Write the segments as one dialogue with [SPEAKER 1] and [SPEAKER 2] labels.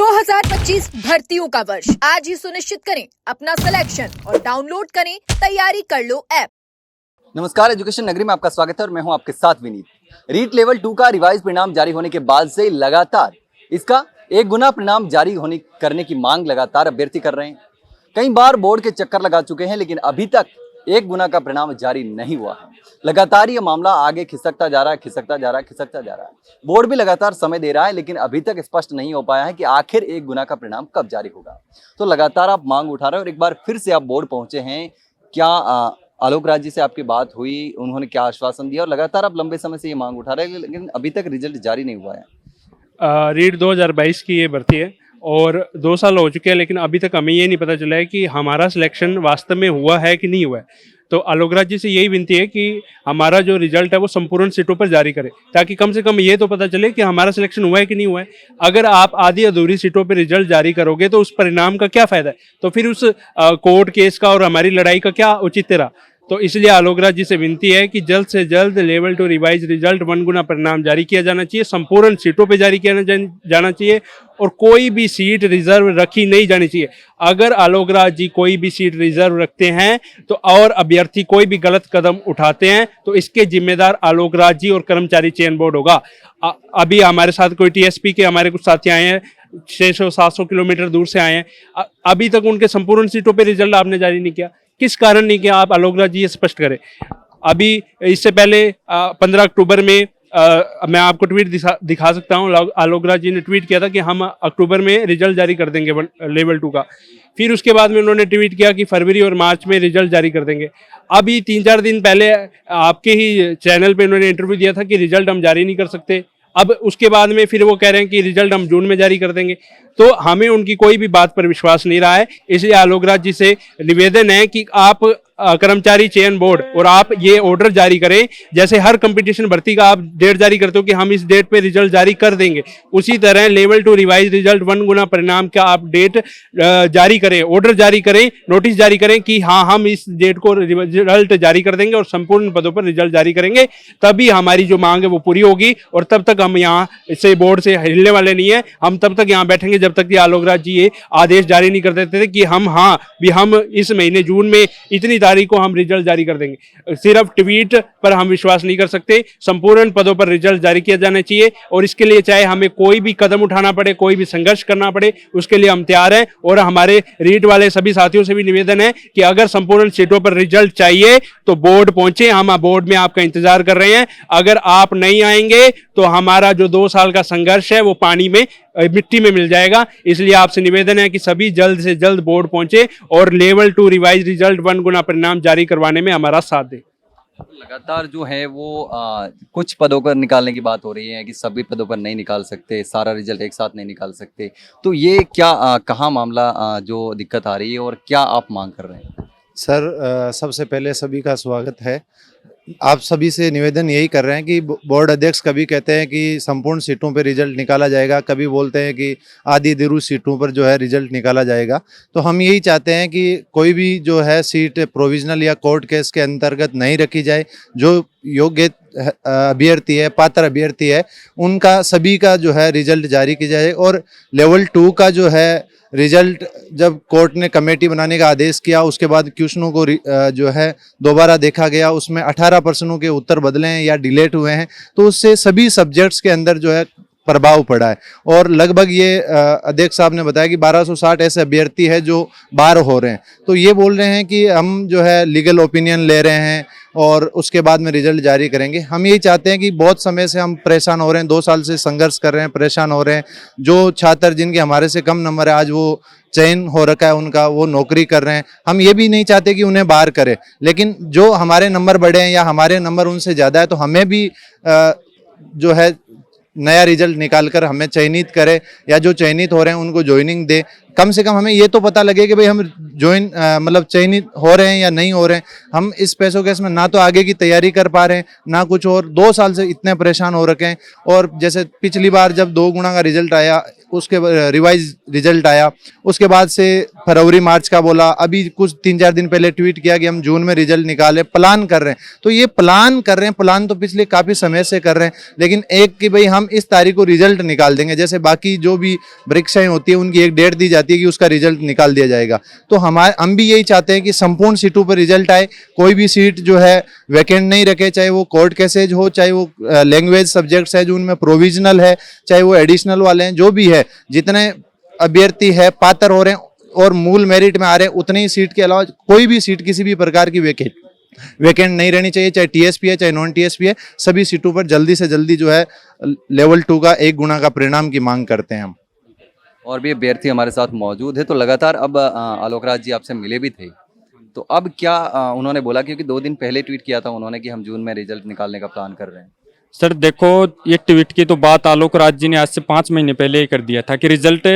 [SPEAKER 1] 2025 भर्तियों का वर्ष आज ही सुनिश्चित करें अपना सिलेक्शन और डाउनलोड करें तैयारी कर लो ऐप।
[SPEAKER 2] नमस्कार, एजुकेशन नगरी में आपका स्वागत है और मैं हूं आपके साथ विनीत। रीट लेवल 2 का रिवाइज परिणाम जारी होने के बाद से लगातार इसका 1 गुना परिणाम जारी करने की मांग लगातार अभ्यर्थी कर रहे हैं। कई बार बोर्ड के चक्कर लगा चुके हैं, लेकिन अभी तक 1 गुना का परिणाम जारी नहीं हुआ है। लगातार ये मामला आगे खिसकता जा रहा है। बोर्ड भी लगातार समय दे रहा है, लेकिन अभी तक स्पष्ट नहीं हो पाया है कि आखिर 1 गुना का परिणाम कब जारी होगा। तो लगातार आप मांग उठा रहे हैं और एक बार फिर से आप बोर्ड पहुंचे हैं। क्या आलोक राज जी से आपकी बात हुई, उन्होंने क्या आश्वासन दिया? और लगातार आप लंबे समय से ये मांग उठा रहे हैं, लेकिन अभी तक रिजल्ट जारी नहीं हुआ है।
[SPEAKER 3] रीट 2022 की ये भर्ती है और 2 साल हो चुके हैं, लेकिन अभी तक हमें ये नहीं पता चला है कि हमारा सिलेक्शन वास्तव में हुआ है कि नहीं हुआ है। तो आलोक राज जी से यही विनती है कि हमारा जो रिजल्ट है वो संपूर्ण सीटों पर जारी करें, ताकि कम से कम ये तो पता चले कि हमारा सिलेक्शन हुआ है कि नहीं हुआ है। अगर आप आधी अधूरी सीटों पर रिजल्ट जारी करोगे तो उस परिणाम का क्या फायदा है? तो फिर उस कोर्ट केस का और हमारी लड़ाई का क्या औचित्य रहा? तो इसलिए आलोक राज जी से विनती है कि जल्द से जल्द लेवल 2 रिवाइज रिजल्ट 1 गुना परिणाम जारी किया जाना चाहिए, संपूर्ण सीटों पे जारी किया जाना चाहिए और कोई भी सीट रिजर्व रखी नहीं जानी चाहिए। अगर आलोक राज जी कोई भी सीट रिजर्व रखते हैं तो और अभ्यर्थी कोई भी गलत कदम उठाते हैं तो इसके जिम्मेदार आलोक राज जी और कर्मचारी चयन बोर्ड होगा। अभी हमारे साथ कोई टीएसपी के हमारे कुछ साथी आए हैं, 600-700 किलोमीटर दूर से आए हैं। अभी तक उनके संपूर्ण सीटों पर रिजल्ट आपने जारी नहीं किया। किस कारण नहीं किया? आप आलोक राज जी ये स्पष्ट करें। अभी इससे पहले 15 अक्टूबर में मैं आपको ट्वीट दिखा सकता हूं। आलोक राज जी ने ट्वीट किया था कि हम अक्टूबर में रिजल्ट जारी कर देंगे लेवल 2 का। फिर उसके बाद में उन्होंने ट्वीट किया कि फरवरी और मार्च में रिजल्ट जारी कर देंगे। अभी 3-4 दिन पहले आपके ही चैनल पे उन्होंने इंटरव्यू दिया था कि रिजल्ट हम जारी नहीं कर सकते। अब उसके बाद में फिर वो कह रहे हैं कि रिजल्ट हम जून में जारी कर देंगे। तो हमें उनकी कोई भी बात पर विश्वास नहीं रहा है। इसलिए आलोक राज जी से निवेदन है कि आप कर्मचारी चयन बोर्ड और आप ये ऑर्डर जारी करें, जैसे हर कंपटीशन भर्ती का आप डेट जारी करते हो कि हम इस डेट पे रिजल्ट जारी कर देंगे, उसी तरह लेवल 2 रिवाइज रिजल्ट 1 गुना परिणाम का आप डेट जारी करें, ऑर्डर जारी करें, नोटिस जारी करें कि हाँ हम इस डेट को रिजल्ट जारी कर देंगे और संपूर्ण पदों पर रिजल्ट जारी करेंगे। तभी हमारी जो मांग है वो पूरी होगी और तब तक हम यहाँ से बोर्ड से हिलने वाले नहीं है। हम तब तक यहाँ बैठेंगे जब तक कि आलोक राज जी ये आदेश जारी नहीं कर देते थे कि हम इस महीने जून में इतनी तारीख को हम रिजल्ट जारी कर देंगे। सिर्फ ट्वीट पर हम विश्वास नहीं कर सकते, संपूर्ण पदों पर रिजल्ट जारी किया जाना चाहिए और इसके लिए चाहे हमें कोई भी कदम उठाना पड़े, कोई भी संघर्ष करना पड़े, उसके लिए हम तैयार हैं। और हमारे रीट वाले सभी साथियों से भी निवेदन है कि अगर संपूर्ण सीटों पर रिजल्ट चाहिए तो बोर्ड पहुंचे, हम बोर्ड में आपका इंतजार कर रहे हैं। अगर आप नहीं आएंगे तो हमारा जो 2 साल का संघर्ष है वो पानी में मिट्टी में मिल जाएगा। इसलिए आपसे निवेदन है कि सभी जल्द से जल्द बोर्ड पहुंचे और लेवल 2 रिवाइज रिजल्ट 1 गुना परिणाम जारी करवाने में हमारा साथ दे।
[SPEAKER 2] लगातार जो है वो कुछ पदों पर निकालने की बात हो रही है कि सभी पदों पर नहीं निकाल सकते, सारा रिजल्ट एक साथ नहीं निकाल सकते। तो ये क्या कहाँ मामला जो दिक्कत आ रही है और क्या आप मांग कर रहे हैं?
[SPEAKER 4] सर, सबसे पहले सभी का स्वागत है। आप सभी से निवेदन यही कर रहे हैं कि बोर्ड अध्यक्ष कभी कहते हैं कि संपूर्ण सीटों पर रिजल्ट निकाला जाएगा, कभी बोलते हैं कि आधी अधूरी सीटों पर जो है रिजल्ट निकाला जाएगा। तो हम यही चाहते हैं कि कोई भी जो है सीट प्रोविजनल या कोर्ट केस के अंतर्गत नहीं रखी जाए। जो योग्य अभ्यर्थी है, पात्र अभ्यर्थी है, उनका सभी का जो है रिजल्ट जारी किया जाए। और लेवल 2 का जो है रिजल्ट जब कोर्ट ने कमेटी बनाने का आदेश किया, उसके बाद क्वेश्चनों को जो है दोबारा देखा गया, उसमें 18 प्रश्नों के उत्तर बदले हैं या डिलेट हुए हैं, तो उससे सभी सब्जेक्ट्स के अंदर जो है प्रभाव पड़ा है। और लगभग ये अध्यक्ष साहब ने बताया कि 1260 ऐसे अभ्यर्थी है जो बाहर हो रहे हैं। तो ये बोल रहे हैं कि हम जो है लीगल ओपिनियन ले रहे हैं और उसके बाद में रिजल्ट जारी करेंगे। हम यही चाहते हैं कि बहुत समय से हम परेशान हो रहे हैं, 2 साल से संघर्ष कर रहे हैं, परेशान हो रहे हैं। जो छात्र जिनके हमारे से कम नंबर है, आज वो चयन हो रखा है उनका, वो नौकरी कर रहे हैं। हम ये भी नहीं चाहते कि उन्हें बाहर करें, लेकिन जो हमारे नंबर बढ़े हैं या हमारे नंबर उनसे ज़्यादा है तो हमें भी जो है नया रिजल्ट निकालकर हमें चयनित करे, या जो चयनित हो रहे हैं उनको ज्वाइनिंग दे। कम से कम हमें ये तो पता लगे कि भाई हम मतलब चयनित हो रहे हैं या नहीं हो रहे हैं। हम इस पैसों केस में ना तो आगे की तैयारी कर पा रहे हैं ना कुछ और। 2 साल से इतने परेशान हो रखे हैं। और जैसे पिछली बार जब 2 गुना का रिजल्ट आया, उसके रिवाइज रिजल्ट आया, उसके बाद से फरवरी मार्च का बोला, अभी कुछ 3-4 दिन पहले ट्वीट किया कि हम जून में रिजल्ट निकाले, प्लान कर रहे हैं। तो ये प्लान कर रहे हैं, प्लान तो पिछले काफ़ी समय से कर रहे हैं, लेकिन एक कि भाई हम इस तारीख को रिजल्ट निकाल देंगे, जैसे बाकी जो भी परीक्षाएं होती है उनकी एक डेट दी जाती है कि उसका रिजल्ट निकाल दिया जाएगा। तो हम भी यही चाहते हैं कि संपूर्ण सीटों पर रिजल्ट आए, कोई भी सीट जो है वैकेंट नहीं रखे, चाहे वो कोर्ट केसेज हो, चाहे वो लैंग्वेज सब्जेक्ट्स है जो उनमें प्रोविजनल है, चाहे वो एडिशनल वाले हैं, जो भी है, जितने अभ्यर्थी है पात्र हो रहे हैं और मूल मेरिट में आ रहे हैं, उतनी ही सीट के अलावा कोई भी सीट किसी भी प्रकार की वैकेंट नहीं रहनी चाहिए, चाहे टीएसपी है चाहे नॉन टीएसपी है। सभी सीटों पर जल्दी से जल्दी जो है लेवल 2 का 1 गुना का परिणाम की मांग करते हैं हम।
[SPEAKER 2] और भी अभ्यर्थी हमारे साथ मौजूद है, तो लगातार अब आलोक राज जी आपसे मिले भी थे, तो अब क्या उन्होंने बोला, क्योंकि 2 दिन पहले ट्वीट किया था उन्होंने कि हम जून में रिजल्ट निकालने का प्लान कर रहे हैं।
[SPEAKER 5] सर देखो, ये ट्वीट की तो बात आलोक राज जी ने आज से 5 महीने पहले ही कर दिया था कि रिजल्ट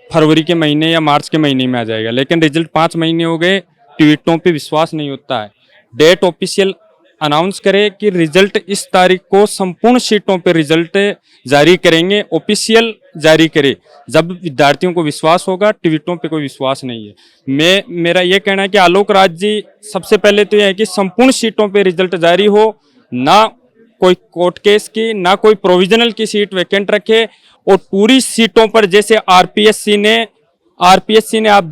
[SPEAKER 5] फरवरी के महीने या मार्च के महीने में आ जाएगा, लेकिन रिजल्ट 5 महीने हो गए, ट्वीटों पे विश्वास नहीं होता है। डेट ऑफिशियल अनाउंस करे कि रिजल्ट इस तारीख को संपूर्ण सीटों पे रिजल्ट जारी करेंगे, ऑफिशियल जारी करे, जब विद्यार्थियों को विश्वास होगा। ट्वीटों पे कोई विश्वास नहीं है। मेरा ये कहना है कि आलोक राज जी सबसे पहले तो यह है कि संपूर्ण सीटों पे रिजल्ट जारी हो, ना कोई कोर्ट केस की, ना कोई प्रोविजनल की सीट वैकेंट रखे, और पूरी सीटों पर जैसे आरपीएससी ने आप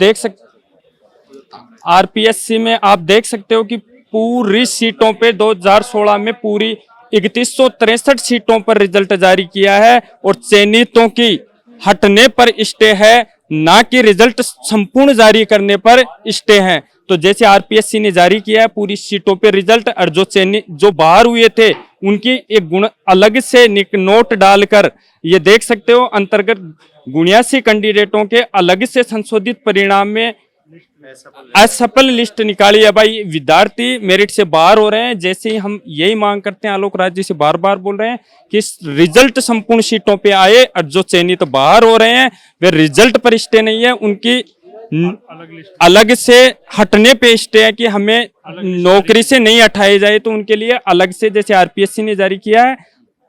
[SPEAKER 5] देख सकते हो कि पूरी सीटों पे 2016 में पूरी 3163 सीटों पर रिजल्ट जारी किया है, और चयनितों की हटने पर स्टे है, ना कि रिजल्ट संपूर्ण जारी करने पर स्टे है। तो जैसे आरपीएससी ने जारी किया है पूरी सीटों पे रिजल्ट, और जो बाहर हुए थे उनकी एक गुण अलग से नोट डालकर ये देख सकते हो, अंतर्गत 79 कैंडिडेटों के अलग से संशोधित परिणाम में असफल लिस्ट निकाली है। भाई विद्यार्थी मेरिट से बाहर हो रहे हैं, जैसे ही हम यही मांग करते हैं, आलोक राज जी से बार बार बोल रहे हैं कि रिजल्ट संपूर्ण सीटों पे आए, और जो चयनित तो बाहर हो रहे हैं वे रिजल्ट पर स्टे नहीं है, उनकी अलग से हटने पे स्टे है कि हमें नौकरी से नहीं हटाए जाए, तो उनके लिए अलग से, जैसे आरपीएससी ने जारी किया है,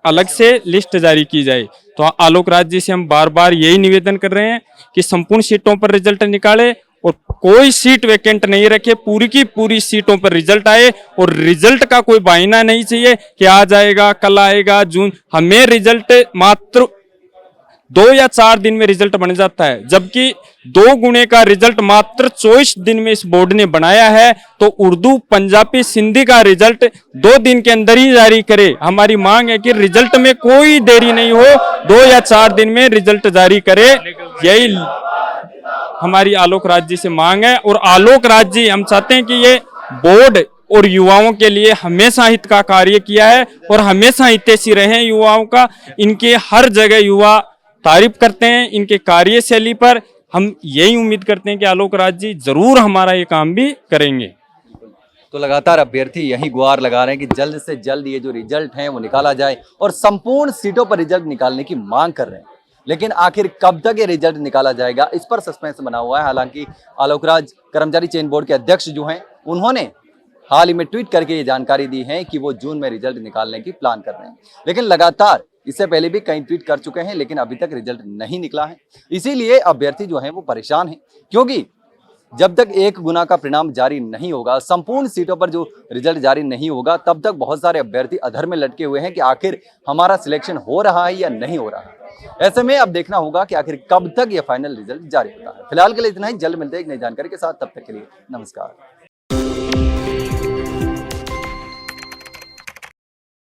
[SPEAKER 5] अलग से लिस्ट जारी की जाए। तो आलोक राज जी से हम बार बार यही निवेदन कर रहे हैं कि संपूर्ण सीटों पर रिजल्ट निकाले और कोई सीट वैकेंट नहीं रखे, पूरी की पूरी सीटों पर रिजल्ट आए, और रिजल्ट का कोई बहाना नहीं चाहिए कि आज आएगा कल आएगा जून। हमें रिजल्ट मात्र 2 या 4 दिन में रिजल्ट बन जाता है, जबकि 2 गुने का रिजल्ट मात्र 24 दिन में इस बोर्ड ने बनाया है। तो उर्दू, पंजाबी, सिंधी का रिजल्ट 2 दिन के अंदर ही जारी करे। हमारी मांग है कि रिजल्ट में कोई देरी नहीं हो, 2 या 4 दिन में रिजल्ट जारी करे, यही हमारी आलोक राज जी से मांग है। और आलोक राज जी, हम चाहते हैं कि ये बोर्ड और युवाओं के लिए हमेशा हित का कार्य किया है, और हमेशा हितैषी रहे युवाओं का। इनके हर जगह युवा तारीफ करते हैं इनके कार्यशैली पर। हम यही उम्मीद करते हैं कि आलोक राज जी जरूर हमारा ये काम भी करेंगे।
[SPEAKER 2] तो लगातार अभ्यर्थी यही गुहार लगा रहे हैं कि जल्द से जल्द ये जो रिजल्ट है वो निकाला जाए, और संपूर्ण सीटों पर रिजल्ट निकालने की मांग कर रहे हैं। लेकिन आखिर कब तक ये रिजल्ट निकाला जाएगा, इस पर सस्पेंस बना हुआ है। हालांकि आलोक राज कर्मचारी चयन बोर्ड के अध्यक्ष जो हैं, उन्होंने हाल ही में ट्वीट करके ये जानकारी दी है कि वो जून में रिजल्ट निकालने की प्लान कर रहे हैं। लेकिन लगातार इससे पहले भी कई ट्वीट कर चुके हैं, लेकिन अभी तक रिजल्ट नहीं निकला है। इसीलिए अभ्यर्थी जो हैं वो परेशान हैं, क्योंकि जब तक 1 गुना का परिणाम जारी नहीं होगा, संपूर्ण सीटों पर जो रिजल्ट जारी नहीं होगा, तब तक बहुत सारे अभ्यर्थी अधर में लटके हुए हैं कि आखिर हमारा सिलेक्शन हो रहा है या नहीं हो रहा है। ऐसे में अब देखना होगा कि आखिर कब तक ये फाइनल रिजल्ट जारी होता है। फिलहाल के लिए इतना ही, जल्द मिलते हैं एक नई जानकारी के साथ, तब तक के लिए नमस्कार।